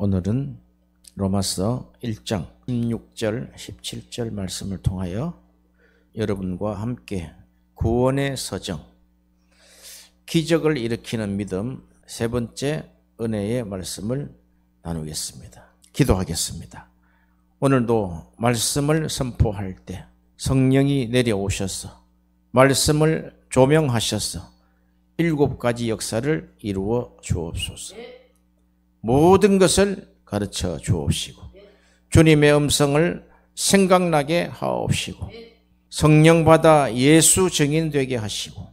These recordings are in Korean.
오늘은 로마서 1장 16절 17절 말씀을 통하여 여러분과 함께 구원의 서정, 기적을 일으키는 믿음 세 번째 은혜의 말씀을 나누겠습니다. 기도하겠습니다. 오늘도 말씀을 선포할 때 성령이 내려오셔서 말씀을 조명하셔서 7가지 역사를 이루어 주옵소서. 모든 것을 가르쳐 주옵시고 주님의 음성을 생각나게 하옵시고 성령 받아 예수 증인되게 하시고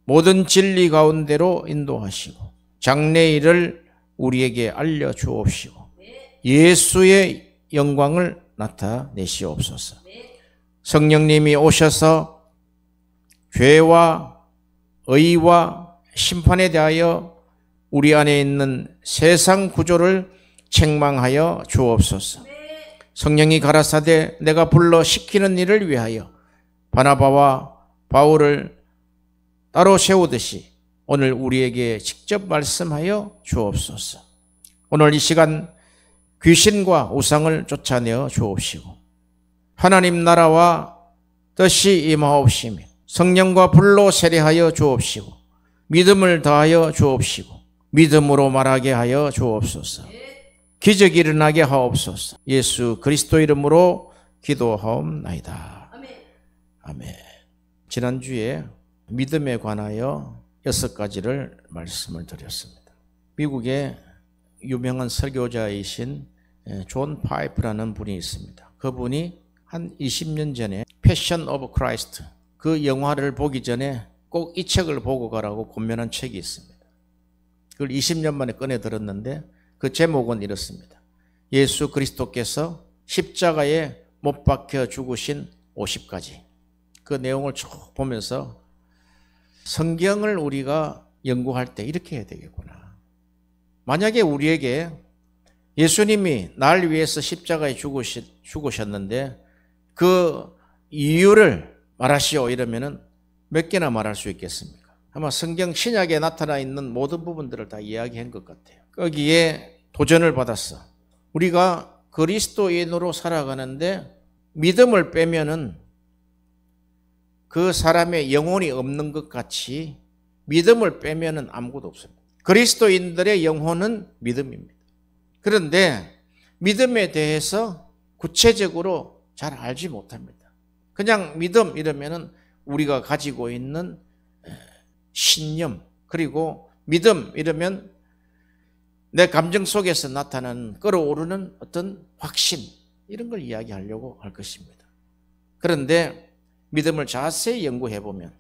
모든 진리 가운데로 인도하시고 장래일을 우리에게 알려 주옵시고 예수의 영광을 나타내시옵소서. 성령님이 오셔서 죄와 의와 심판에 대하여 우리 안에 있는 세상 구조를 책망하여 주옵소서. 성령이 가라사대 내가 불러 시키는 일을 위하여 바나바와 바울을 따로 세우듯이 오늘 우리에게 직접 말씀하여 주옵소서. 오늘 이 시간 귀신과 우상을 쫓아내어 주옵시고 하나님 나라와 뜻이 임하옵시며 성령과 불로 세례하여 주옵시고 믿음을 더하여 주옵시고 믿음으로 말하게 하여 주옵소서. 기적이 일어나게 하옵소서. 예수 그리스도 이름으로 기도하옵나이다. 아멘. 지난주에 믿음에 관하여 6가지를 말씀을 드렸습니다. 미국의 유명한 설교자이신 존 파이프라는 분이 있습니다. 그분이 한 20년 전에 패션 오브 크라이스트 그 영화를 보기 전에 꼭 이 책을 보고 가라고 권면한 책이 있습니다. 그걸 20년 만에 꺼내 들었는데 그 제목은 이렇습니다. 예수 그리스도께서 십자가에 못 박혀 죽으신 50가지. 그 내용을 쭉 보면서 성경을 우리가 연구할 때 이렇게 해야 되겠구나. 만약에 우리에게 예수님이 날 위해서 십자가에 죽으셨는데 그 이유를 말하시오 이러면은 몇 개나 말할 수 있겠습니까? 아마 성경 신약에 나타나 있는 모든 부분들을 다 이야기한 것 같아요. 거기에 도전을 받았어. 우리가 그리스도인으로 살아가는데 믿음을 빼면은 그 사람의 영혼이 없는 것 같이 믿음을 빼면은 아무것도 없습니다. 그리스도인들의 영혼은 믿음입니다. 그런데 믿음에 대해서 구체적으로 잘 알지 못합니다. 그냥 믿음 이러면은 우리가 가지고 있는 신념, 그리고 믿음 이러면 내 감정 속에서 나타나는 끌어오르는 어떤 확신, 이런 걸 이야기하려고 할 것입니다. 그런데 믿음을 자세히 연구해 보면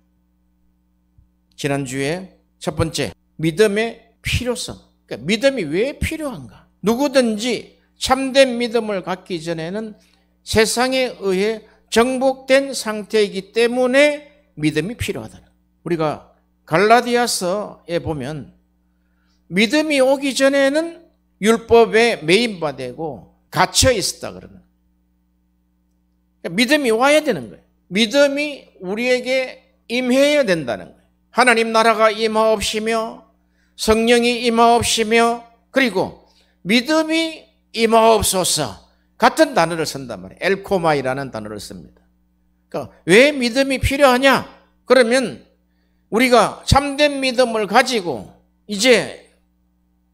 지난주에 첫 번째, 믿음의 필요성. 그러니까 믿음이 왜 필요한가? 누구든지 참된 믿음을 갖기 전에는 세상에 의해 정복된 상태이기 때문에 믿음이 필요하다. 우리가 갈라디아서에 보면 믿음이 오기 전에는 율법에 매인바되고 갇혀 있었다 그러는. 그러니까 믿음이 와야 되는 거예요. 믿음이 우리에게 임해야 된다는 거예요. 하나님 나라가 임하옵시며 성령이 임하옵시며 그리고 믿음이 임하옵소서 같은 단어를 쓴단 말이에요. 엘코마이라는 단어를 씁니다. 그러니까 왜 믿음이 필요하냐? 그러면 우리가 참된 믿음을 가지고 이제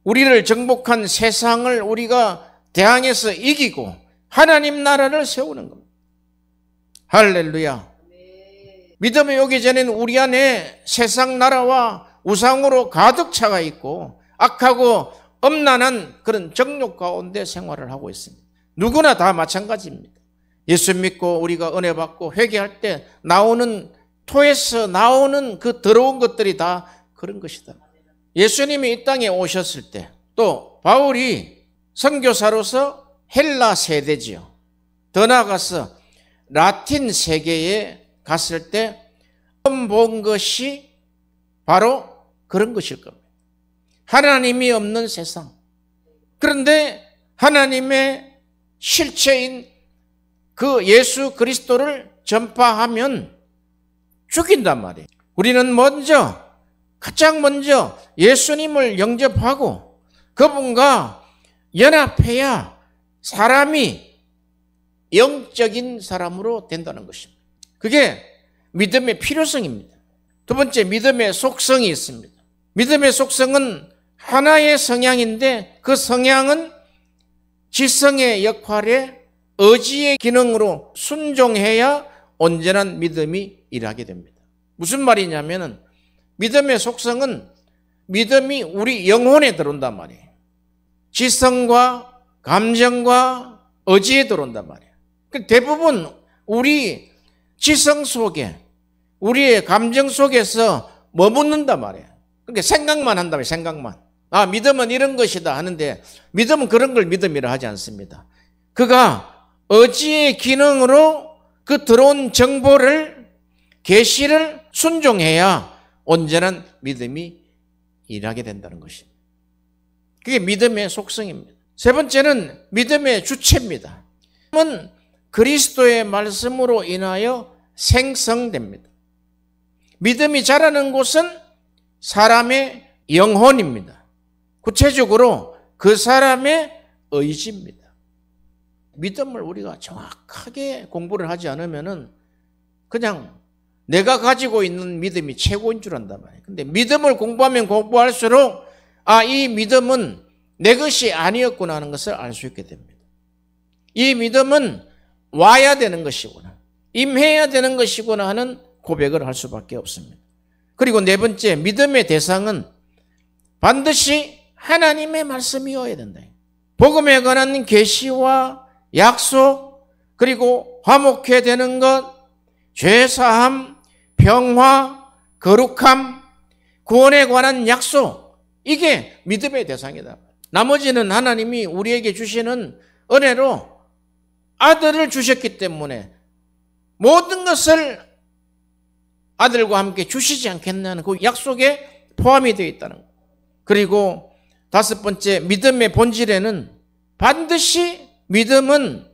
우리를 정복한 세상을 우리가 대항해서 이기고 하나님 나라를 세우는 겁니다. 할렐루야. 믿음이 오기 전에는 우리 안에 세상 나라와 우상으로 가득 차가 있고 악하고 엄난한 그런 정욕 가운데 생활을 하고 있습니다. 누구나 다 마찬가지입니다. 예수 믿고 우리가 은혜 받고 회개할 때 나오는 토에서 나오는 그 더러운 것들이 다 그런 것이다. 예수님이 이 땅에 오셨을 때 또 바울이 선교사로서 헬라 세대지요. 더 나아가서 라틴 세계에 갔을 때 처음 본 것이 바로 그런 것일 겁니다. 하나님이 없는 세상. 그런데 하나님의 실체인 그 예수 그리스도를 전파하면 죽인단 말이에요. 우리는 가장 먼저 예수님을 영접하고 그분과 연합해야 사람이 영적인 사람으로 된다는 것입니다. 그게 믿음의 필요성입니다. 두 번째, 믿음의 속성이 있습니다. 믿음의 속성은 하나의 성향인데 그 성향은 지성의 역할에 의지의 기능으로 순종해야 온전한 믿음이 일하게 됩니다. 무슨 말이냐면 믿음의 속성은 믿음이 우리 영혼에 들어온단 말이에요. 지성과 감정과 의지에 들어온단 말이에요. 대부분 우리 지성 속에 우리의 감정 속에서 머무는단 말이에요. 그러니까 생각만 한다면 생각만. 아, 믿음은 이런 것이다 하는데 믿음은 그런 걸 믿음이라 하지 않습니다. 그가 의지의 기능으로 그 들어온 정보를 계시를 순종해야 온전한 믿음이 일하게 된다는 것입니다. 그게 믿음의 속성입니다. 세 번째는 믿음의 주체입니다. 믿음은 그리스도의 말씀으로 인하여 생성됩니다. 믿음이 자라는 곳은 사람의 영혼입니다. 구체적으로 그 사람의 의지입니다. 믿음을 우리가 정확하게 공부를 하지 않으면 그냥 내가 가지고 있는 믿음이 최고인 줄 안단 말이에요. 근데 믿음을 공부하면 공부할수록 아, 이 믿음은 내 것이 아니었구나 하는 것을 알 수 있게 됩니다. 이 믿음은 와야 되는 것이구나, 임해야 되는 것이구나 하는 고백을 할 수밖에 없습니다. 그리고 네 번째, 믿음의 대상은 반드시 하나님의 말씀이어야 된다. 복음에 관한 계시와 약속, 그리고 화목해 되는 것, 죄사함, 평화, 거룩함, 구원에 관한 약속, 이게 믿음의 대상이다. 나머지는 하나님이 우리에게 주시는 은혜로 아들을 주셨기 때문에 모든 것을 아들과 함께 주시지 않겠냐는 그 약속에 포함이 되어 있다는 것. 그리고 다섯 번째, 믿음의 본질에는 반드시 믿음은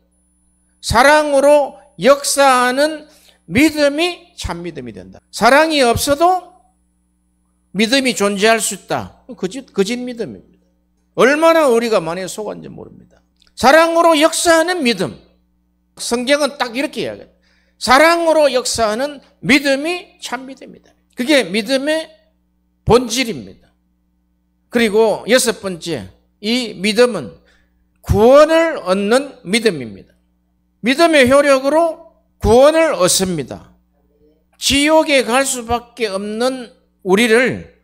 사랑으로 역사하는 믿음이 참 믿음이 된다. 사랑이 없어도 믿음이 존재할 수 있다. 거짓 믿음입니다. 얼마나 우리가 많이 속았는지 모릅니다. 사랑으로 역사하는 믿음. 성경은 딱 이렇게 이야기해요. 사랑으로 역사하는 믿음이 참 믿음이다. 그게 믿음의 본질입니다. 그리고 여섯 번째, 이 믿음은 구원을 얻는 믿음입니다. 믿음의 효력으로 구원을 얻습니다. 지옥에 갈 수밖에 없는 우리를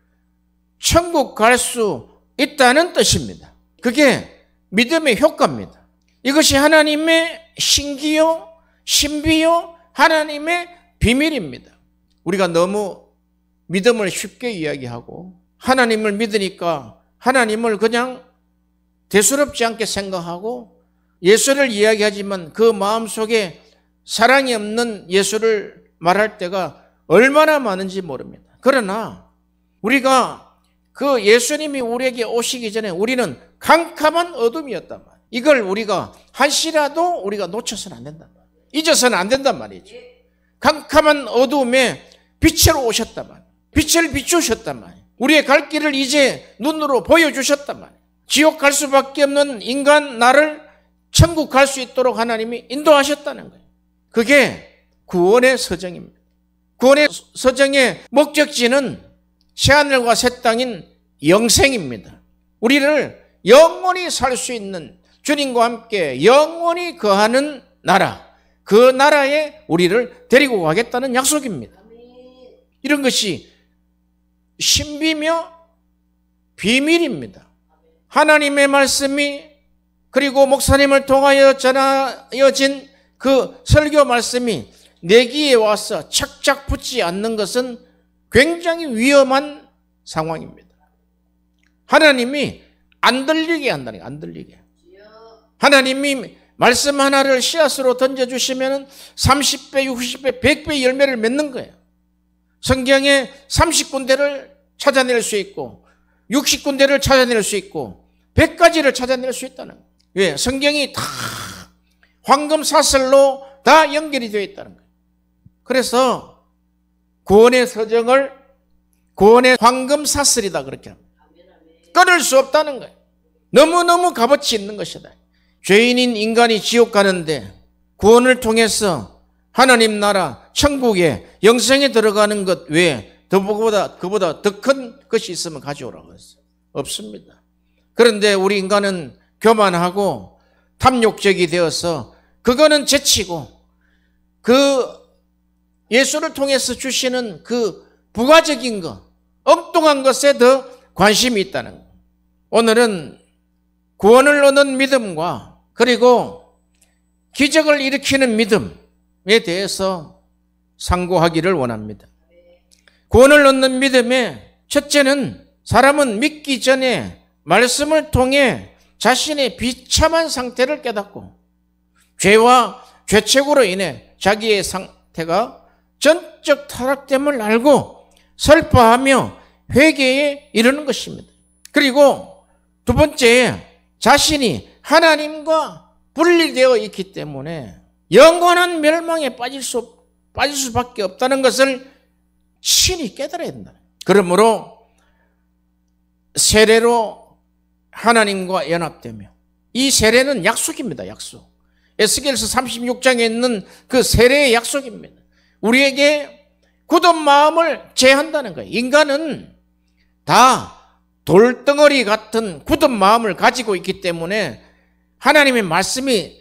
천국 갈 수 있다는 뜻입니다. 그게 믿음의 효과입니다. 이것이 하나님의 신기요, 신비요, 하나님의 비밀입니다. 우리가 너무 믿음을 쉽게 이야기하고 하나님을 믿으니까 하나님을 그냥 대수롭지 않게 생각하고 예수를 이야기하지만 그 마음속에 사랑이 없는 예수를 말할 때가 얼마나 많은지 모릅니다. 그러나 우리가 그 예수님이 우리에게 오시기 전에 우리는 캄캄한 어둠이었단 말이에요. 이걸 우리가 한시라도 우리가 놓쳐서는 안 된단 말이에요. 잊어서는 안 된단 말이죠. 캄캄한 어둠에 빛으로 오셨단 말이에요. 빛을 비추셨단 말이에요. 우리의 갈 길을 이제 눈으로 보여주셨단 말이에요. 지옥 갈 수밖에 없는 인간 나를 천국 갈 수 있도록 하나님이 인도하셨다는 거예요. 그게 구원의 서정입니다. 구원의 서정의 목적지는 새하늘과 새 땅인 영생입니다. 우리를 영원히 살 수 있는 주님과 함께 영원히 거하는 나라, 그 나라에 우리를 데리고 가겠다는 약속입니다. 이런 것이 신비며 비밀입니다. 하나님의 말씀이 그리고 목사님을 통하여 전하여진 그 설교 말씀이 내 귀에 와서 착착 붙지 않는 것은 굉장히 위험한 상황입니다. 하나님이 안 들리게 한다는 거예요. 안 들리게. 하나님이 말씀 하나를 씨앗으로 던져주시면 30배, 60배, 100배 열매를 맺는 거예요. 성경에 30군데를 찾아낼 수 있고 60군데를 찾아낼 수 있고 100가지를 찾아낼 수 있다는 거예요. 왜? 성경이 다 황금 사슬로 다 연결이 되어 있다는 거예요. 그래서 구원의 서정을 구원의 황금 사슬이다 그렇게 합니다. 끊을 수 없다는 거예요. 너무너무 값어치 있는 것이다. 죄인인 인간이 지옥 가는데 구원을 통해서 하나님 나라 천국에 영생에 들어가는 것 외에 그보다 더 큰 것이 있으면 가져오라고 했어요. 없습니다. 그런데 우리 인간은 교만하고 탐욕적이 되어서 그거는 제치고 그 예수를 통해서 주시는 그 부가적인 것, 엉뚱한 것에 더 관심이 있다는 것. 오늘은 구원을 얻는 믿음과 그리고 기적을 일으키는 믿음에 대해서 상고하기를 원합니다. 구원을 얻는 믿음의 첫째는 사람은 믿기 전에 말씀을 통해 자신의 비참한 상태를 깨닫고 죄와 죄책으로 인해 자기의 상태가 전적 타락됨을 알고 슬퍼하며 회개에 이르는 것입니다. 그리고 두 번째, 자신이 하나님과 분리되어 있기 때문에 영원한 멸망에 빠질 수밖에 없다는 것을 친히 깨달아야 된다. 그러므로 세례로 하나님과 연합되며, 이 세례는 약속입니다. 약속. 에스겔서 36장에 있는 그 세례의 약속입니다. 우리에게 굳은 마음을 제한다는 거예요. 인간은 다 돌덩어리 같은 굳은 마음을 가지고 있기 때문에 하나님의 말씀이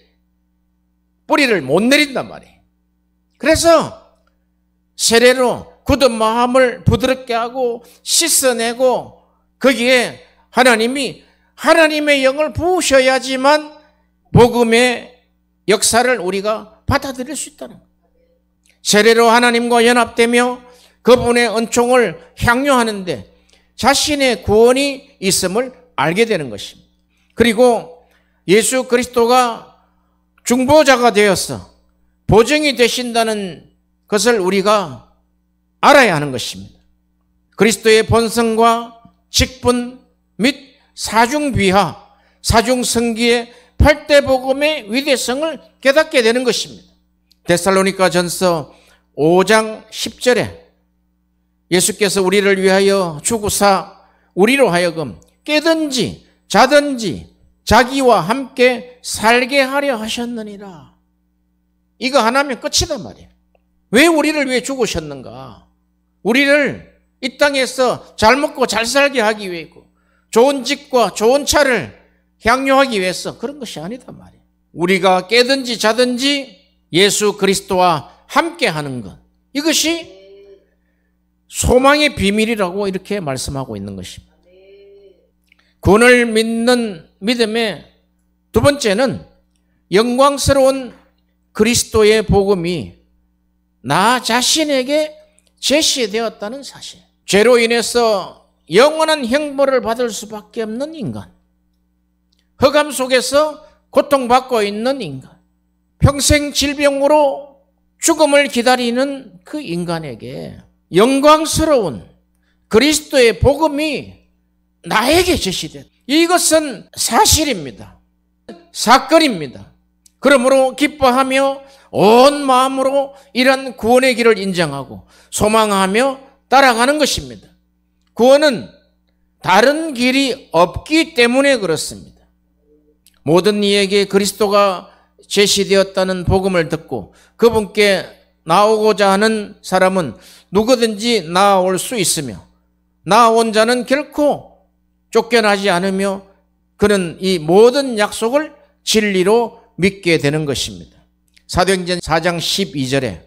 뿌리를 못 내린단 말이에요. 그래서 세례로 굳은 마음을 부드럽게 하고 씻어내고 거기에 하나님의 영을 부으셔야지만 복음의 역사를 우리가 받아들일 수 있다는 거예요. 세례로 하나님과 연합되며 그분의 은총을 향유하는데 자신의 구원이 있음을 알게 되는 것입니다. 그리고 예수 그리스도가 중보자가 되어서 보증이 되신다는 것을 우리가 알아야 하는 것입니다. 그리스도의 본성과 직분 및 사중비하, 사중성기의 8대 복음의 위대성을 깨닫게 되는 것입니다. 데살로니가 전서 5장 10절에 예수께서 우리를 위하여 죽으사 우리로 하여금 깨든지 자든지 자기와 함께 살게 하려 하셨느니라. 이거 하나면 끝이단 말이에요. 왜 우리를 위해 죽으셨는가? 우리를 이 땅에서 잘 먹고 잘 살게 하기 위해고 좋은 집과 좋은 차를 향유하기 위해서 그런 것이 아니단 말이에요. 우리가 깨든지 자든지 예수 그리스도와 함께 하는 것, 이것이 소망의 비밀이라고 이렇게 말씀하고 있는 것입니다. 구원을 믿는 믿음의 두 번째는 영광스러운 그리스도의 복음이 나 자신에게 제시되었다는 사실. 죄로 인해서 영원한 형벌을 받을 수밖에 없는 인간, 흑암 속에서 고통받고 있는 인간, 평생 질병으로 죽음을 기다리는 그 인간에게 영광스러운 그리스도의 복음이 나에게 제시됐다. 이것은 사실입니다. 사건입니다. 그러므로 기뻐하며 온 마음으로 이런 구원의 길을 인정하고 소망하며 따라가는 것입니다. 구원은 다른 길이 없기 때문에 그렇습니다. 모든 이에게 그리스도가 제시되었다는 복음을 듣고 그분께 나오고자 하는 사람은 누구든지 나아올 수 있으며 나아온 자는 결코 쫓겨나지 않으며 그는 이 모든 약속을 진리로 믿게 되는 것입니다. 사도행전 4장 12절에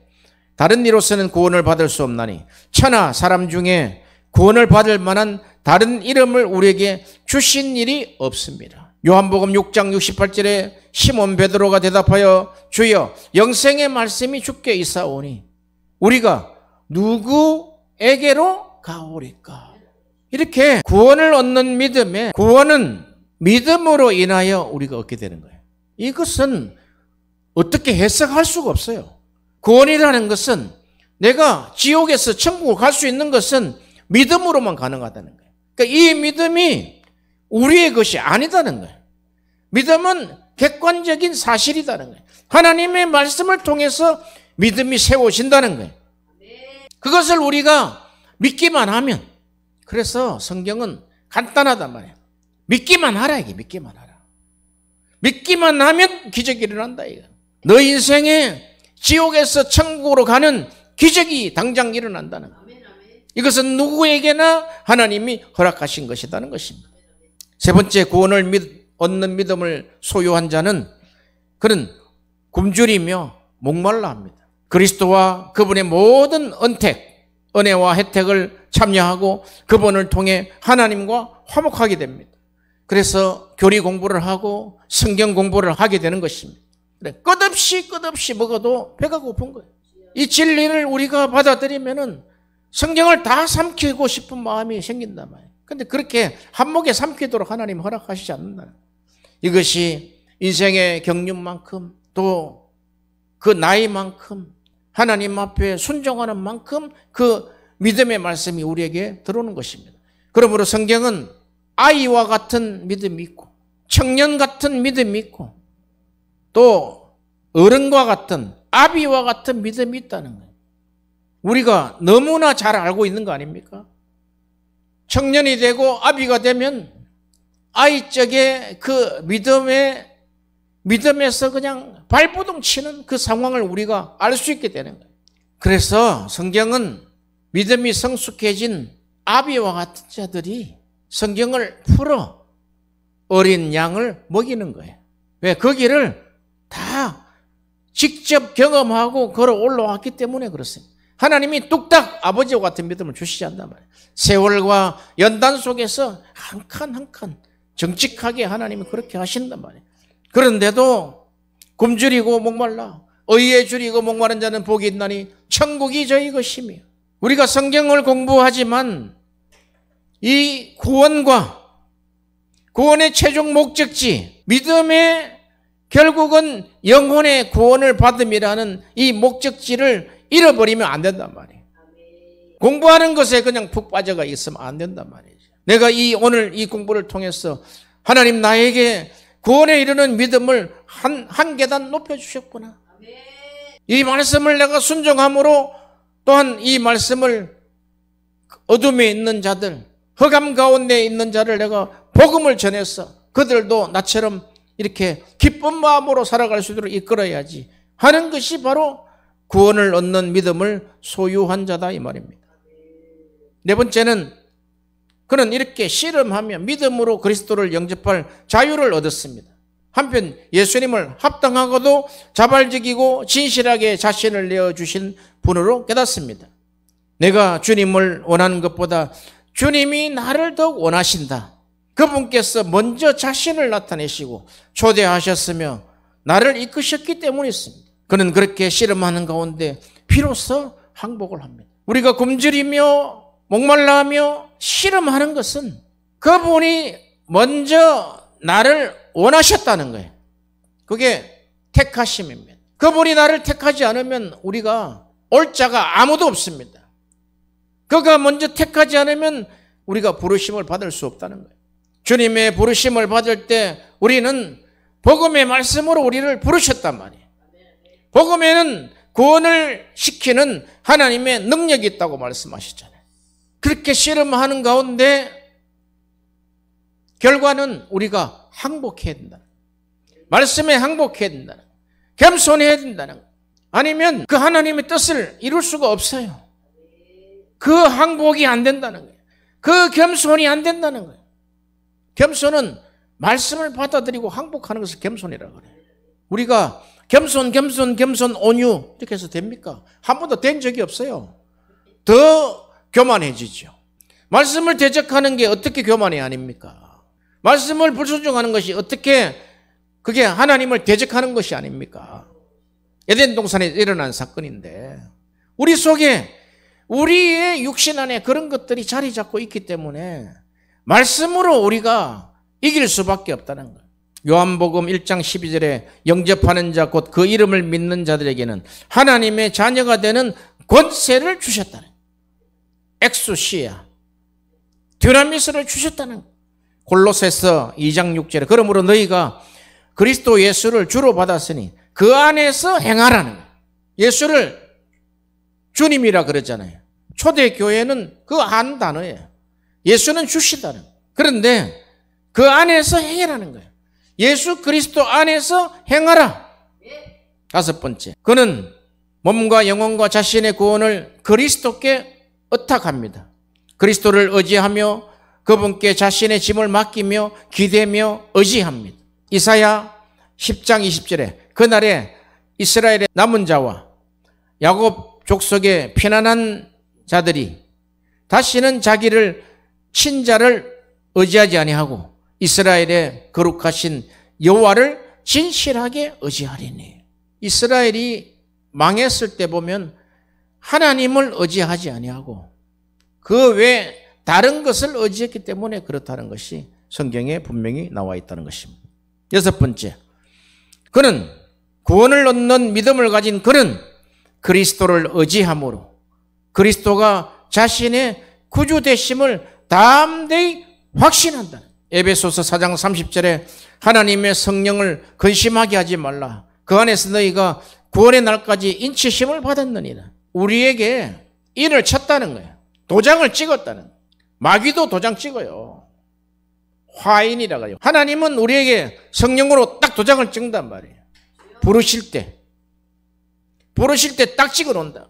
다른 이로서는 구원을 받을 수 없나니 천하 사람 중에 구원을 받을 만한 다른 이름을 우리에게 주신 일이 없습니다. 요한복음 6장 68절에 시몬 베드로가 대답하여 주여 영생의 말씀이 주께 있사오니 우리가 누구에게로 가오리까? 이렇게 구원을 얻는 믿음에 구원은 믿음으로 인하여 우리가 얻게 되는 거예요. 이것은 어떻게 해석할 수가 없어요. 구원이라는 것은 내가 지옥에서 천국을 갈 수 있는 것은 믿음으로만 가능하다는 거예요. 그러니까 이 믿음이 우리의 것이 아니다는 거예요. 믿음은 객관적인 사실이다는 거예요. 하나님의 말씀을 통해서 믿음이 세워진다는 거예요. 그것을 우리가 믿기만 하면, 그래서 성경은 간단하단 말이에요. 믿기만 하라, 이게. 믿기만 하라. 믿기만 하면 기적이 일어난다, 이거. 너 인생에 지옥에서 천국으로 가는 기적이 당장 일어난다는 거예요. 이것은 누구에게나 하나님이 허락하신 것이라는 것입니다. 세 번째, 구원을 얻는 믿음을 소유한 자는 그는 굶주리며 목말라 합니다. 그리스도와 그분의 모든 은택, 은혜와 혜택을 참여하고 그분을 통해 하나님과 화목하게 됩니다. 그래서 교리 공부를 하고 성경 공부를 하게 되는 것입니다. 끝없이 먹어도 배가 고픈 거예요. 이 진리를 우리가 받아들이면은 성경을 다 삼키고 싶은 마음이 생긴단 말이에요. 그런데 그렇게 한목에 삼키도록 하나님 허락하시지 않는다. 이것이 인생의 경륜만큼 또 그 나이만큼 하나님 앞에 순종하는 만큼 그 믿음의 말씀이 우리에게 들어오는 것입니다. 그러므로 성경은 아이와 같은 믿음이 있고 청년 같은 믿음이 있고 또 어른과 같은 아비와 같은 믿음이 있다는 거예요. 우리가 너무나 잘 알고 있는 거 아닙니까? 청년이 되고 아비가 되면 아이적의 그 믿음에서 그냥 발부둥 치는 그 상황을 우리가 알 수 있게 되는 거예요. 그래서 성경은 믿음이 성숙해진 아비와 같은 자들이 성경을 풀어 어린 양을 먹이는 거예요. 왜? 그 길을 다 직접 경험하고 걸어 올라왔기 때문에 그렇습니다. 하나님이 뚝딱 아버지와 같은 믿음을 주시지 않단 말이에요. 세월과 연단 속에서 한 칸 한 칸 정직하게 하나님이 그렇게 하신단 말이에요. 그런데도 굶주리고 목말라 의에 줄이고 목마른 자는 복이 있나니 천국이 저희 것이며, 우리가 성경을 공부하지만 이 구원과 구원의 최종 목적지, 믿음의 결국은 영혼의 구원을 받음이라는 이 목적지를 잃어버리면 안 된단 말이에요. 공부하는 것에 그냥 푹 빠져가 있으면 안 된단 말이죠. 내가 오늘 이 공부를 통해서 하나님 나에게 구원에 이르는 믿음을 한 계단 높여주셨구나. 이 말씀을 내가 순종함으로 또한 이 말씀을 어둠에 있는 자들, 흑암 가운데 있는 자를 내가 복음을 전해서 그들도 나처럼 이렇게 기쁜 마음으로 살아갈 수 있도록 이끌어야지 하는 것이 바로 구원을 얻는 믿음을 소유한 자다 이 말입니다. 네 번째는 그는 이렇게 씨름하며 믿음으로 그리스도를 영접할 자유를 얻었습니다. 한편 예수님을 합당하고도 자발적이고 진실하게 자신을 내어주신 분으로 깨닫습니다. 내가 주님을 원하는 것보다 주님이 나를 더욱 원하신다. 그분께서 먼저 자신을 나타내시고 초대하셨으며 나를 이끄셨기 때문이었습니다. 그는 그렇게 씨름하는 가운데 비로소 항복을 합니다. 우리가 굶주리며 목말라하며 씨름하는 것은 그분이 먼저 나를 원하셨다는 거예요. 그게 택하심입니다. 그분이 나를 택하지 않으면 우리가 올 자가 아무도 없습니다. 그가 먼저 택하지 않으면 우리가 부르심을 받을 수 없다는 거예요. 주님의 부르심을 받을 때 우리는 복음의 말씀으로 우리를 부르셨단 말이에요. 복음에는 구원을 시키는 하나님의 능력이 있다고 말씀하시잖아요. 그렇게 씨름하는 가운데 결과는 우리가 항복해야 된다. 말씀에 항복해야 된다. 겸손해야 된다는, 아니면 그 하나님의 뜻을 이룰 수가 없어요. 그 항복이 안 된다는 거예요. 그 겸손이 안 된다는 거예요. 겸손은 말씀을 받아들이고 항복하는 것을 겸손이라고 그래요. 우리가 겸손 온유 이렇게 해서 됩니까? 한 번도 된 적이 없어요. 더 교만해지죠. 말씀을 대적하는 게 어떻게 교만이 아닙니까? 말씀을 불순종하는 것이 어떻게 그게 하나님을 대적하는 것이 아닙니까? 에덴 동산에 일어난 사건인데 우리 속에 우리의 육신 안에 그런 것들이 자리 잡고 있기 때문에 말씀으로 우리가 이길 수밖에 없다는 거예요. 요한복음 1장 12절에 영접하는 자 곧 그 이름을 믿는 자들에게는 하나님의 자녀가 되는 권세를 주셨다는 거예요. 엑수시아 듀나미스를 주셨다는 거예요. 골로새서 2장 6절에 그러므로 너희가 그리스도 예수를 주로 받았으니 그 안에서 행하라는 거예요. 예수를 주님이라 그러잖아요. 초대교회는 그 한 단어예요. 예수는 주시다는 거예요. 그런데 그 안에서 행하라는 거예요. 예수 그리스도 안에서 행하라. 다섯 번째, 그는 몸과 영혼과 자신의 구원을 그리스도께 의탁합니다. 그리스도를 의지하며 그분께 자신의 짐을 맡기며 기대며 의지합니다. 이사야 10장 20절에 그날에 이스라엘의 남은 자와 야곱 족속의 편안한 자들이 다시는 자기를 친자를 의지하지 아니하고 이스라엘의 거룩하신 여호와를 진실하게 의지하리니. 이스라엘이 망했을 때 보면 하나님을 의지하지 아니하고 그 외 다른 것을 의지했기 때문에 그렇다는 것이 성경에 분명히 나와 있다는 것입니다. 여섯 번째, 그는 구원을 얻는 믿음을 가진 그는 그리스도를 의지함으로 그리스도가 자신의 구주 되심을 담대히 확신한다. 에베소서 4장 30절에 하나님의 성령을 근심하게 하지 말라. 그 안에서 너희가 구원의 날까지 인치심을 받았느니라. 우리에게 인을 쳤다는 거예요. 도장을 찍었다는 거예요. 마귀도 도장 찍어요. 화인이라고 해요. 하나님은 우리에게 성령으로 딱 도장을 찍는단 말이에요. 부르실 때 딱 찍어 놓는다.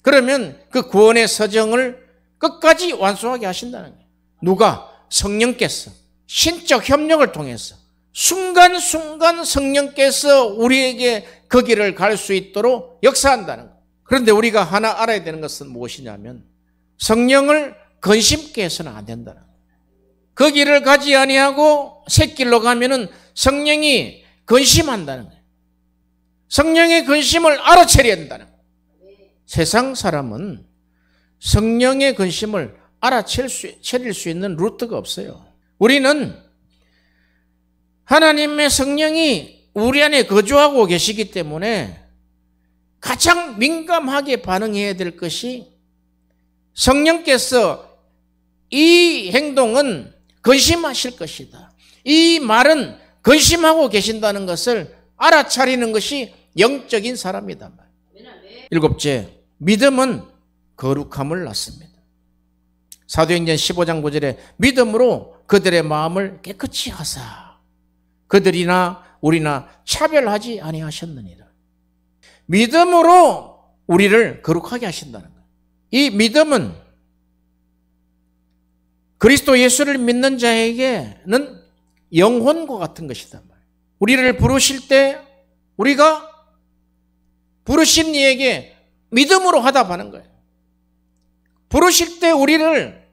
그러면 그 구원의 서정을 끝까지 완수하게 하신다는 거예요. 누가? 성령께서 신적 협력을 통해서 순간순간 성령께서 우리에게 그 길을 갈 수 있도록 역사한다는 거예요. 그런데 우리가 하나 알아야 되는 것은 무엇이냐면 성령을 근심케 해서는 안 된다는 거예요. 그 길을 가지 아니하고 새 길로 가면은 성령이 근심한다는 거예요. 성령의 근심을 알아차려야 된다는 거예요. 세상 사람은 성령의 근심을 알아차릴 수 있는 루트가 없어요. 우리는 하나님의 성령이 우리 안에 거주하고 계시기 때문에 가장 민감하게 반응해야 될 것이 성령께서 이 행동은 근심하실 것이다. 이 말은 근심하고 계신다는 것을 알아차리는 것이 영적인 사람이다. 일곱째, 믿음은 거룩함을 낳습니다. 사도행전 15장 9절에 믿음으로 그들의 마음을 깨끗이 하사 그들이나 우리나 차별하지 아니하셨느니라. 믿음으로 우리를 거룩하게 하신다는 거예요. 이 믿음은 그리스도 예수를 믿는 자에게는 영혼과 같은 것이다. 우리를 부르실 때 우리가 부르신 이에게 믿음으로 화답하는 거예요. 부르실 때 우리를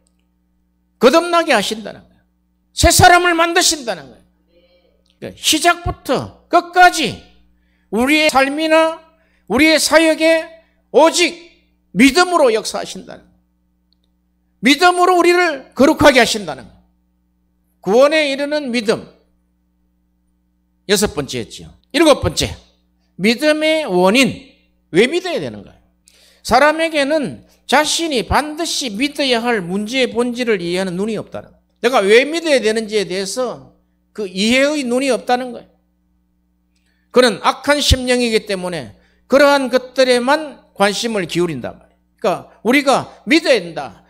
거듭나게 하신다는 거예요. 새 사람을 만드신다는 거예요. 시작부터 끝까지 우리의 삶이나 우리의 사역에 오직 믿음으로 역사하신다는 거예요. 믿음으로 우리를 거룩하게 하신다는 거예요. 구원에 이르는 믿음. 여섯 번째였지요. 일곱 번째, 믿음의 원인. 왜 믿어야 되는 거예요? 사람에게는 자신이 반드시 믿어야 할 문제의 본질을 이해하는 눈이 없다는 거예요. 내가 왜 믿어야 되는지에 대해서 그 이해의 눈이 없다는 거예요. 그는 악한 심령이기 때문에 그러한 것들에만 관심을 기울인단 말이에요. 그러니까 우리가 믿어야 된다.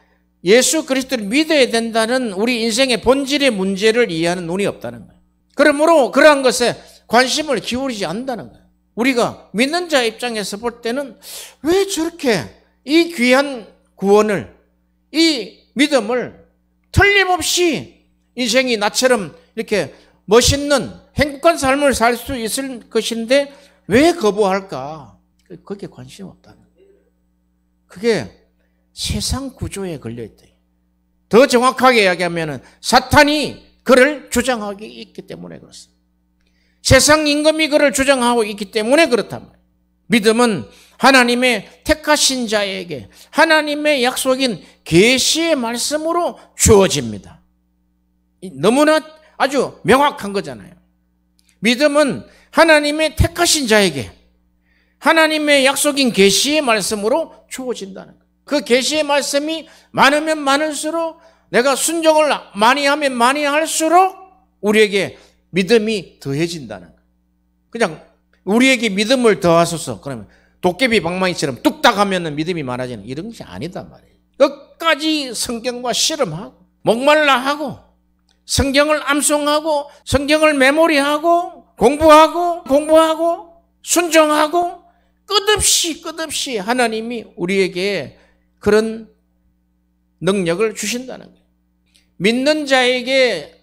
예수 그리스도를 믿어야 된다는 우리 인생의 본질의 문제를 이해하는 눈이 없다는 거예요. 그러므로 그러한 것에 관심을 기울이지 않는다는 거예요. 우리가 믿는 자 입장에서 볼 때는 왜 저렇게 이 귀한 구원을, 이 믿음을 틀림없이 인생이 나처럼 이렇게 멋있는 행복한 삶을 살 수 있을 것인데 왜 거부할까? 그게 관심 없다는 거예요. 그게 세상 구조에 걸려있다. 더 정확하게 이야기하면 사탄이 그를 주장하고 있기 때문에 그렇습니다. 세상 임금이 그를 주장하고 있기 때문에 그렇단 말이에요. 믿음은 하나님의 택하신 자에게 하나님의 약속인 계시의 말씀으로 주어집니다. 너무나 아주 명확한 거잖아요. 믿음은 하나님의 택하신 자에게 하나님의 약속인 계시의 말씀으로 주어진다는 거예요. 그 계시의 말씀이 많으면 많을수록 내가 순종을 많이 하면 많이 할수록 우리에게 믿음이 더해진다는 거예요. 그냥 우리에게 믿음을 더하소서. 그러면 도깨비 방망이처럼 뚝딱 하면 믿음이 많아지는 이런 것이 아니단 말이에요. 끝까지 성경과 씨름하고 목말라 하고 성경을 암송하고 성경을 메모리하고 공부하고 순종하고 끝없이 하나님이 우리에게 그런 능력을 주신다는 거예요. 믿는 자에게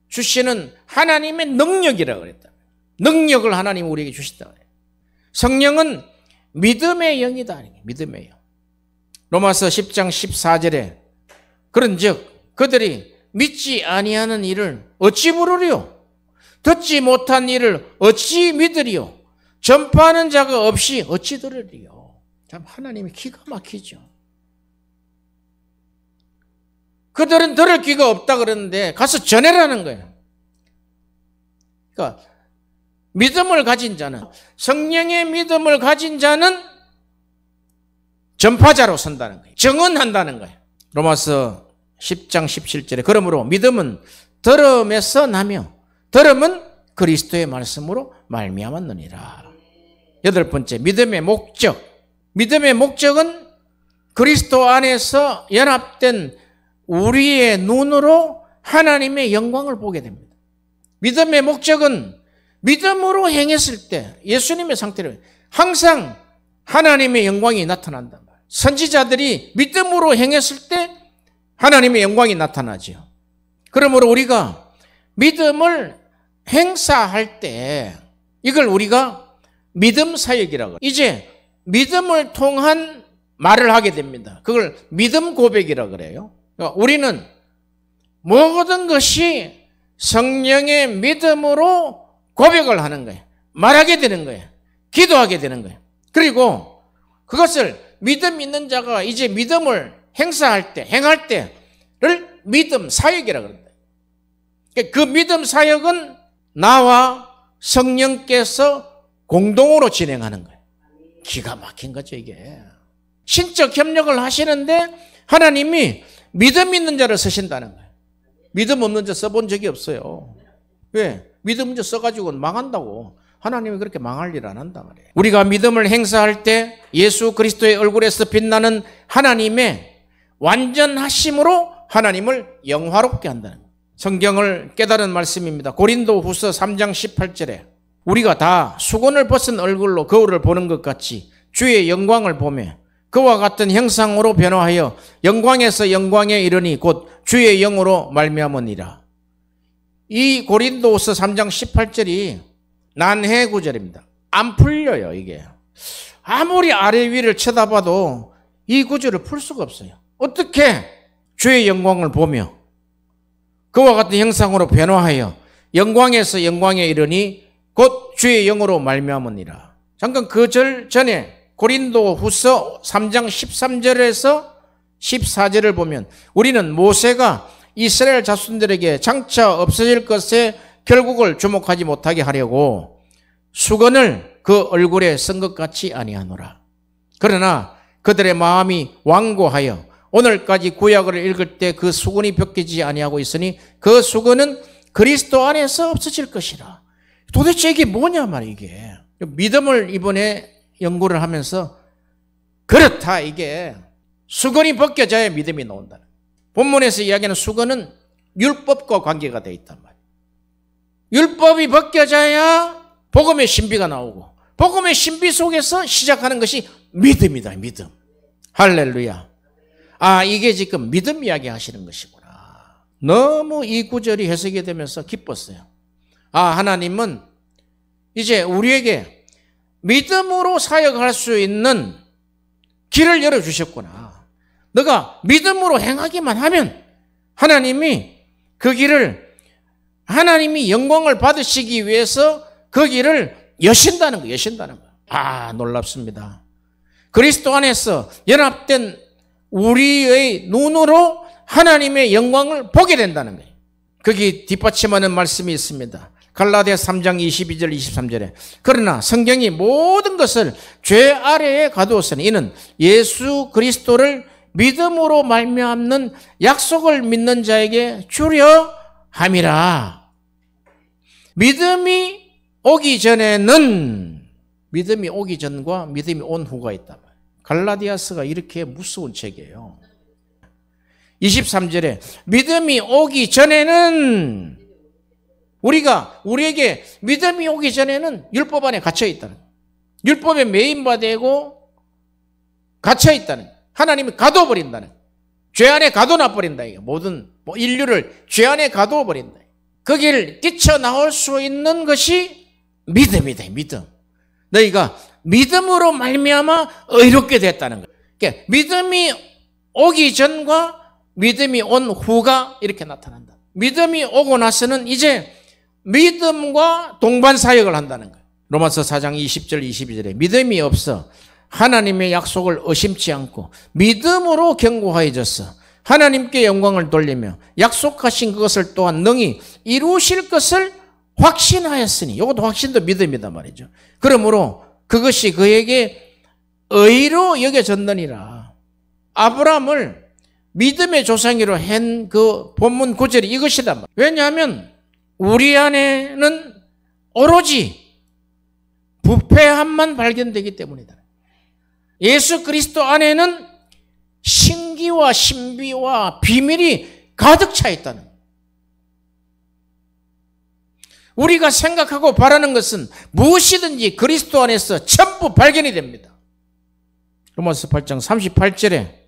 주시는 하나님의 능력이라고 그랬다. 능력을 하나님이 우리에게 주신다. 성령은 믿음의 영이다. 믿음의 영. 로마서 10장 14절에 그런즉 그들이 믿지 아니하는 일을 어찌 부르리요? 듣지 못한 일을 어찌 믿으리요? 전파하는 자가 없이 어찌 들으리요? 참 하나님이 기가 막히죠. 그들은 들을 귀가 없다 그러는데 가서 전해라는 거예요. 그러니까 믿음을 가진 자는, 성령의 믿음을 가진 자는 전파자로 선다는 거예요. 증언한다는 거예요. 로마서 10장 17절에 그러므로 믿음은 들음에서 나며 들음은 그리스도의 말씀으로 말미암았느니라. 여덟 번째, 믿음의 목적. 믿음의 목적은 그리스도 안에서 연합된 우리의 눈으로 하나님의 영광을 보게 됩니다. 믿음의 목적은 믿음으로 행했을 때 예수님의 상태로 항상 하나님의 영광이 나타난단 말이에요. 선지자들이 믿음으로 행했을 때 하나님의 영광이 나타나죠. 그러므로 우리가 믿음을 행사할 때 이걸 우리가 믿음 사역이라고 해요. 이제 믿음을 통한 말을 하게 됩니다. 그걸 믿음 고백이라고 그래요. 그러니까 우리는 모든 것이 성령의 믿음으로 고백을 하는 거예요. 말하게 되는 거예요. 기도하게 되는 거예요. 그리고 그것을 믿음 있는 자가 이제 믿음을 행사할 때, 행할 때를 믿음 사역이라고 합니다. 그 믿음 사역은 나와 성령께서 공동으로 진행하는 거예요. 기가 막힌 거죠, 이게. 신적 협력을 하시는데 하나님이 믿음 있는 자를 쓰신다는 거예요. 믿음 없는 자 써본 적이 없어요. 왜? 믿음 있는 자 써가지고는 망한다고. 하나님이 그렇게 망할 일 안 한다 말이에요. 우리가 믿음을 행사할 때 예수 그리스도의 얼굴에서 빛나는 하나님의 완전하심으로 하나님을 영화롭게 한다는 거예요. 성경을 깨달은 말씀입니다. 고린도후서 3장 18절에 우리가 다 수건을 벗은 얼굴로 거울을 보는 것 같이 주의 영광을 보며 그와 같은 형상으로 변화하여 영광에서 영광에 이르니 곧 주의 영으로 말미암으니라. 이 고린도후서 3장 18절이 난해 구절입니다. 안 풀려요, 이게. 아무리 아래 위를 쳐다봐도 이 구절을 풀 수가 없어요. 어떻게 주의 영광을 보며 그와 같은 형상으로 변화하여 영광에서 영광에 이르니 곧 주의 영으로 말미암으니라. 잠깐 그 절 전에 고린도후서 3장 13절에서 14절을 보면 우리는 모세가 이스라엘 자손들에게 장차 없어질 것에 결국을 주목하지 못하게 하려고 수건을 그 얼굴에 쓴 것 같이 아니하노라. 그러나 그들의 마음이 완고하여 오늘까지 구약을 읽을 때 그 수건이 벗기지 아니하고 있으니 그 수건은 그리스도 안에서 없어질 것이라. 도대체 이게 뭐냐 말이야, 이게. 믿음을 이번에 연구를 하면서 그렇다, 이게. 수건이 벗겨져야 믿음이 나온다. 본문에서 이야기하는 수건은 율법과 관계가 되어 있단 말이에요. 율법이 벗겨져야 복음의 신비가 나오고 복음의 신비 속에서 시작하는 것이 믿음이다, 믿음. 할렐루야. 아, 이게 지금 믿음 이야기 하시는 것이구나. 너무 이 구절이 해석이 되면서 기뻤어요. 아, 하나님은 이제 우리에게 믿음으로 사역할 수 있는 길을 열어주셨구나. 너가 믿음으로 행하기만 하면 하나님이 그 길을 하나님이 영광을 받으시기 위해서 그 길을 여신다는 거예요. 여신다는 거예요. 아, 놀랍습니다. 그리스도 안에서 연합된 우리의 눈으로 하나님의 영광을 보게 된다는 거예요. 거기 뒷받침하는 말씀이 있습니다. 갈라디아 3장 22절 23절에 그러나 성경이 모든 것을 죄 아래에 가두었으니 이는 예수 그리스도를 믿음으로 말미암는 약속을 믿는 자에게 주려 함이라. 믿음이 오기 전에는 믿음이 오기 전과 믿음이 온 후가 있다. 갈라디아서가 이렇게 무서운 책이에요. 23절에 믿음이 오기 전에는 우리에게 믿음이 오기 전에는 율법 안에 갇혀 있다는 거예요. 율법에 매인바되고 갇혀 있다는 거예요. 하나님이 가둬버린다는 거예요. 죄 안에 가둬놔버린다. 모든 인류를 죄 안에 가둬버린다. 거기를 뛰쳐나올 수 있는 것이 믿음이다. 믿음. 너희가 믿음으로 말미암아 의롭게 됐다는 거예요. 그러니까 믿음이 오기 전과 믿음이 온 후가 이렇게 나타난다. 믿음이 오고 나서는 이제 믿음과 동반 사역을 한다는 거예요. 로마서 4장 20절 22절에 믿음이 없어 하나님의 약속을 의심치 않고 믿음으로 견고하여졌어 하나님께 영광을 돌리며 약속하신 그것을 또한 능히 이루실 것을 확신하였으니, 이것도 확신도 믿음이다 말이죠. 그러므로 그것이 그에게 의로 여겨졌느니라. 아브라함을 믿음의 조상이로 한 그 본문 구절이 이것이다 말이에요. 왜냐하면 우리 안에는 오로지 부패함만 발견되기 때문이다. 예수 그리스도 안에는 신기와 신비와 비밀이 가득 차 있다는 거예요. 우리가 생각하고 바라는 것은 무엇이든지 그리스도 안에서 전부 발견이 됩니다. 로마서 8장 38절에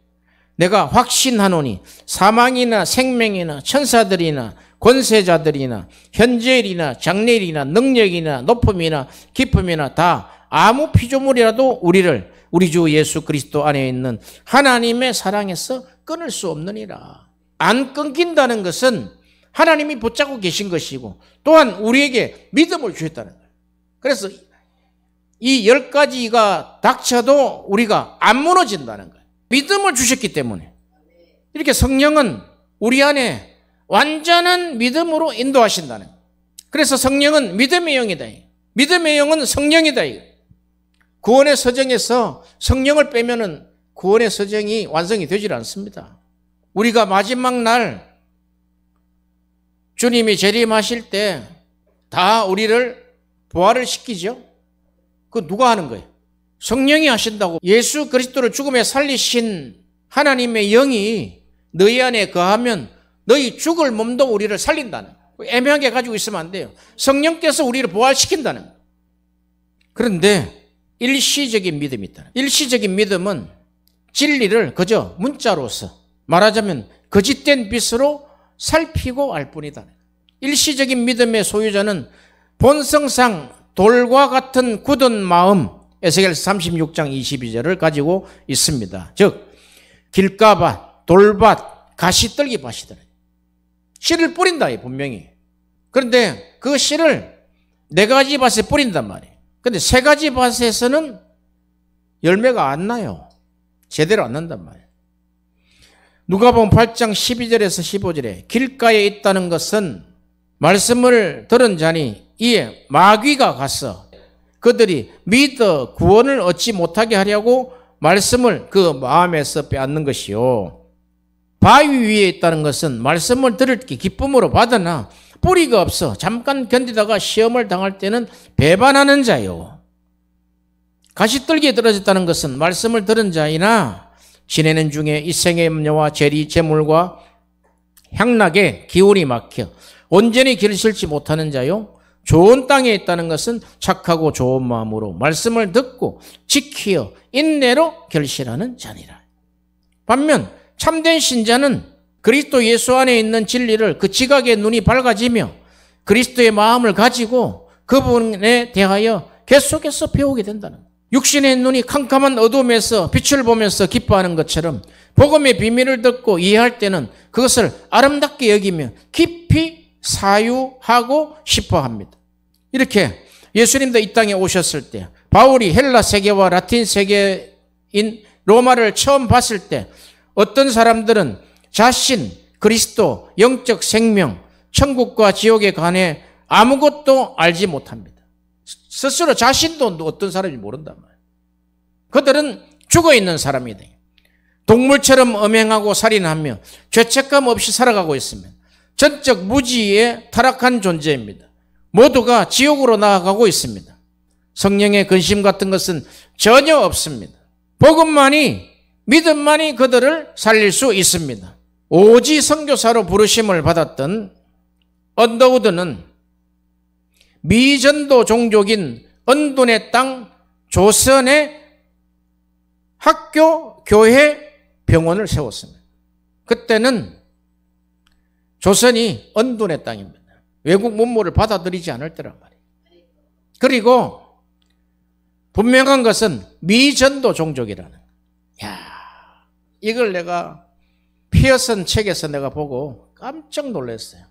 내가 확신하노니 사망이나 생명이나 천사들이나 권세자들이나 현재일이나 장래일이나 능력이나 높음이나 깊음이나 다 아무 피조물이라도 우리를 우리 주 예수 그리스도 안에 있는 하나님의 사랑에서 끊을 수 없느니라. 안 끊긴다는 것은 하나님이 붙잡고 계신 것이고 또한 우리에게 믿음을 주셨다는 거예요. 그래서 이 10가지가 닥쳐도 우리가 안 무너진다는 거예요. 믿음을 주셨기 때문에. 이렇게 성령은 우리 안에 완전한 믿음으로 인도하신다는 거예요. 그래서 성령은 믿음의 영이다. 믿음의 영은 성령이다. 구원의 서정에서 성령을 빼면은 구원의 서정이 완성이 되질 않습니다. 우리가 마지막 날 주님이 재림하실 때 다 우리를 부활을 시키죠. 그거 누가 하는 거예요? 성령이 하신다고. 예수 그리스도를 죽음에 살리신 하나님의 영이 너희 안에 거하면 너희 죽을 몸도 우리를 살린다는 거예요. 애매하게 가지고 있으면 안 돼요. 성령께서 우리를 부활시킨다는 거예요. 그런데 일시적인 믿음이 있다. 일시적인 믿음은 진리를 그저 문자로서 말하자면 거짓된 빛으로 살피고 알 뿐이다. 일시적인 믿음의 소유자는 본성상 돌과 같은 굳은 마음, 에스겔서 36장 22절을 가지고 있습니다. 즉 길가밭, 돌밭, 가시떨기밭이다. 씨를 뿌린다, 분명히. 그런데 그 씨를 4가지 밭에 뿌린단 말이에요. 그런데 3가지 밭에서는 열매가 안 나요. 제대로 안 난단 말이에요. 누가복음 8장 12절에서 15절에 길가에 있다는 것은 말씀을 들은 자니 이에 마귀가 가서 그들이 믿어 구원을 얻지 못하게 하려고 말씀을 그 마음에서 빼앗는 것이요. 바위 위에 있다는 것은 말씀을 들을 게 기쁨으로 받으나 뿌리가 없어 잠깐 견디다가 시험을 당할 때는 배반하는 자요. 가시떨기에 떨어졌다는 것은 말씀을 들은 자이나 지내는 중에 이생의 염려와 재리, 재물과 향락에 기운이 막혀 온전히 길을 실지 못하는 자요. 좋은 땅에 있다는 것은 착하고 좋은 마음으로 말씀을 듣고 지키어 인내로 결실하는 자니라. 반면 참된 신자는 그리스도 예수 안에 있는 진리를 그 지각의 눈이 밝아지며 그리스도의 마음을 가지고 그분에 대하여 계속해서 배우게 된다는 거예요. 육신의 눈이 캄캄한 어둠에서 빛을 보면서 기뻐하는 것처럼 복음의 비밀을 듣고 이해할 때는 그것을 아름답게 여기며 깊이 사유하고 싶어 합니다. 이렇게 예수님도 이 땅에 오셨을 때 바울이 헬라 세계와 라틴 세계인 로마를 처음 봤을 때 어떤 사람들은 자신, 그리스도, 영적 생명, 천국과 지옥에 관해 아무것도 알지 못합니다. 스스로 자신도 어떤 사람인지 모른단 말이에요. 그들은 죽어있는 사람이다. 동물처럼 음행하고 살인하며 죄책감 없이 살아가고 있습니다. 전적 무지에 타락한 존재입니다. 모두가 지옥으로 나아가고 있습니다. 성령의 근심 같은 것은 전혀 없습니다. 복음만이, 믿음만이 그들을 살릴 수 있습니다. 오지 선교사로 부르심을 받았던 언더우드는 미전도 종족인 언둔의 땅 조선에 학교, 교회, 병원을 세웠습니다. 그때는 조선이 언둔의 땅입니다. 외국 문물을 받아들이지 않을 때란 말이에요. 그리고 분명한 것은 미전도 종족이라는 거예요. 야, 이걸 내가 피어슨 책에서 내가 보고 깜짝 놀랐어요.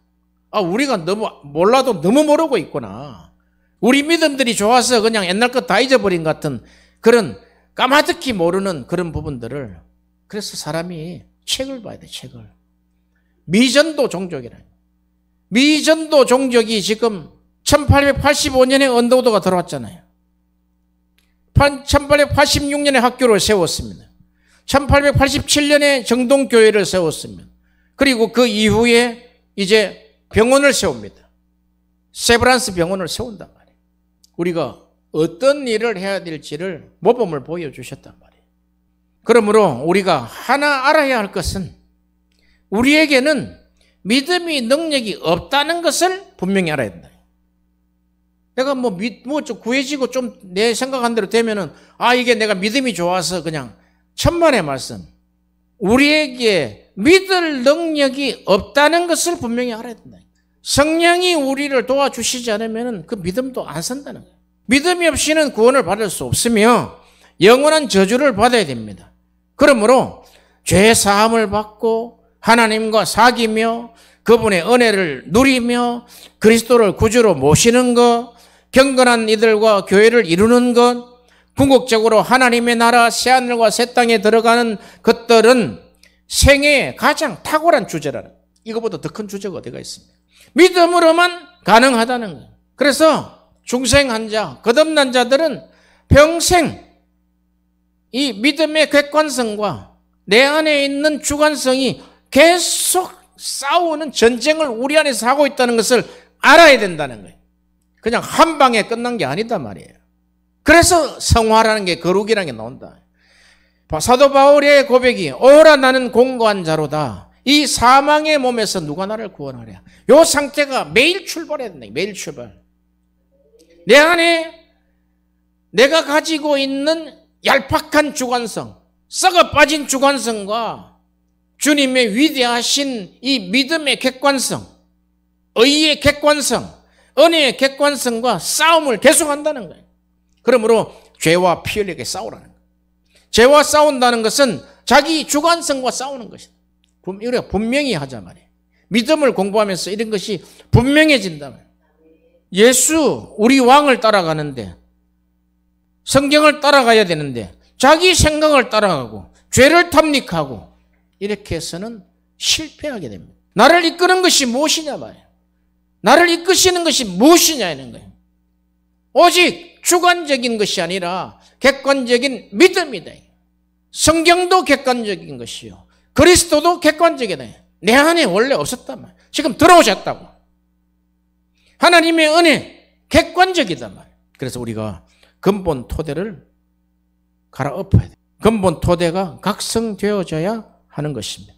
아, 우리가 너무 몰라도 너무 모르고 있구나. 우리 믿음들이 좋아서 그냥 옛날 것 다 잊어버린 것 같은 그런 까마득히 모르는 그런 부분들을, 그래서 사람이 책을 봐야 돼, 책을. 미전도 종족이라. 미전도 종족이 지금 1885년에 언더우드가 들어왔잖아요. 1886년에 학교를 세웠습니다. 1887년에 정동교회를 세웠습니다. 그리고 그 이후에 이제 병원을 세웁니다. 세브란스 병원을 세운단 말이에요. 우리가 어떤 일을 해야 될지를 모범을 보여주셨단 말이에요. 그러므로 우리가 하나 알아야 할 것은 우리에게는 믿음의 능력이 없다는 것을 분명히 알아야 된다. 내가 좀 구해지고 좀 내 생각한 대로 되면은, 아, 이게 내가 믿음이 좋아서 그냥 천만의 말씀. 우리에게 믿을 능력이 없다는 것을 분명히 알아야 된다. 성령이 우리를 도와주시지 않으면 그 믿음도 안 선다는 거예요. 믿음이 없이는 구원을 받을 수 없으며 영원한 저주를 받아야 됩니다. 그러므로 죄 사함을 받고 하나님과 사귀며 그분의 은혜를 누리며 그리스도를 구주로 모시는 것, 경건한 이들과 교회를 이루는 것, 궁극적으로 하나님의 나라 새하늘과 새 땅에 들어가는 것들은 생애의 가장 탁월한 주제라는 거예요. 이거보다 더 큰 주제가 어디가 있습니까? 믿음으로만 가능하다는 거예요. 그래서 중생한 자, 거듭난 자들은 평생 이 믿음의 객관성과 내 안에 있는 주관성이 계속 싸우는 전쟁을 우리 안에서 하고 있다는 것을 알아야 된다는 거예요. 그냥 한 방에 끝난 게 아니다 말이에요. 그래서 성화라는 게, 거룩이라는 게 나온다. 사도 바울의 고백이 오라 나는 공고한 자로다. 이 사망의 몸에서 누가 나를 구원하랴. 이 상태가 매일 출발해야 된다. 매일 출발. 내 안에 내가 가지고 있는 얄팍한 주관성, 썩어 빠진 주관성과 주님의 위대하신 이 믿음의 객관성, 의의 객관성, 은혜의 객관성과 싸움을 계속한다는 거예요. 그러므로 죄와 피 흘리게 싸우라는 거예요. 죄와 싸운다는 것은 자기 주관성과 싸우는 것이다. 우리가 분명히 하자 말이에요. 믿음을 공부하면서 이런 것이 분명해진다 말이에요. 예수, 우리 왕을 따라가는데, 성경을 따라가야 되는데 자기 생각을 따라가고 죄를 탐닉하고 이렇게 해서는 실패하게 됩니다. 나를 이끄는 것이 무엇이냐 말이에요. 나를 이끄시는 것이 무엇이냐는 거예요. 오직 주관적인 것이 아니라 객관적인 믿음이다. 성경도 객관적인 것이요, 그리스도도 객관적이다. 내 안에 원래 없었단 말이에요. 지금 들어오셨다고. 하나님의 은혜 객관적이단 말이에요. 그래서 우리가 근본 토대를 갈아엎어야 돼요. 근본 토대가 각성되어져야 하는 것입니다.